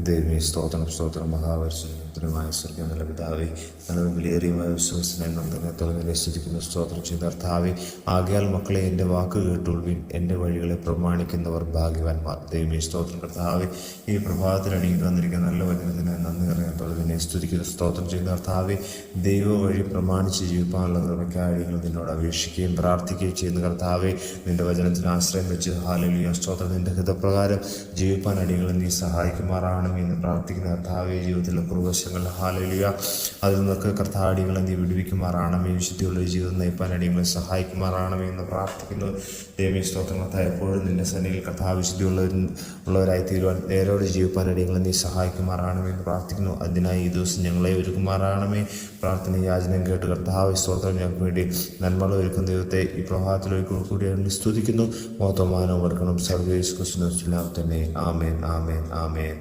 ദൈവമേ സ്തോത്രം മഹാപരിശുദ്ധമായ സ്വർഗ്ഗം നല്ല പിതാവേ, നല്ലതും വിലയേറിയുമായ വിശ്വാസത്തിനായി തന്നെ തുടങ്ങി സ്തുതിക്കുന്നു. സ്തോത്രം ചെയ്ത കർത്താവേ, ആകയാൽ മക്കളെ എൻ്റെ വാക്ക് കേട്ടുകൊള്ളുവിൻ, എൻ്റെ വഴികളെ പ്രമാണിക്കുന്നവർ ഭാഗ്യവാന്മാർ. ദൈവമേ സ്തോത്രം കർത്താവേ, ഈ പ്രഭാതത്തിൽ അണിയിട്ട് വന്നിരിക്കുന്ന നല്ല വചനത്തിന് നന്ദി അറിയാത്തോടെ നിന്നെ സ്തുതിക്കുന്നു. സ്തോത്രം ചെയ്ത കർത്താവേ, ദൈവ വഴി പ്രമാണിച്ച് ജീവിക്കാനുള്ള കൃപയ്ക്കായി നിന്നോട് അപേക്ഷിക്കുകയും പ്രാർത്ഥിക്കുകയും ചെയ്യുന്ന കർത്താവേ, നിന്റെ വചനത്തിന് ആശ്രയം വെച്ച് ഹല്ലേലൂയ സ്തോത്രം, നിന്റെ ഹിതപ്രകാരം ജീവിപ്പാൻ അടികളെ നീ സഹായിക്കുമാറാണ് എന്ന് പ്രാർത്ഥിക്കുന്ന കർത്താവേ, ജീവിതത്തിലെ കുറുവശങ്ങൾ ഹല്ലേലൂയ അതിൽ നിന്നൊക്കെ കർത്താടികളെ നീ വിടുവിക്കുമാറാണമേ. വിശുദ്ധിയുള്ള ജീവിതം നയിപ്പാൻ അടികളെ സഹായിക്കുമാറാണമേ എന്ന് പ്രാർത്ഥിക്കുന്നു. ദൈവമേ സ്തോത്രം കർത്താവ്, എപ്പോഴും നിന്റെ സന്നിധിയിൽ കർത്താവ് വിശുദ്ധിയുള്ളവരായി തീരുവാൻ നേരോടെ ജീവിപ്പാൻ അടികളെ നീ സഹായിക്കുമാറാണമേ എന്ന് പ്രാർത്ഥിക്കുന്നു. അതിനായി ഈ ദിവസം ഞങ്ങളെ ഒരുക്കുമാറാണമേ. പ്രാർത്ഥന യാചനം കേട്ട് കർത്താവ് സ്തോത്രം ഞങ്ങൾക്ക് വേണ്ടി നന്മകൾ ഒരുക്കുന്ന ദൈവത്തെ ഈ പ്രഭാതത്തിലേക്ക് കൂടി സ്തുതിക്കുന്നു. മോത്തമാനം കൊടുക്കണം സർവേസ് ക്രിസ്തുവിനാമത്തിൽ തന്നെ. ആമേൻ ആമേൻ ആമേൻ.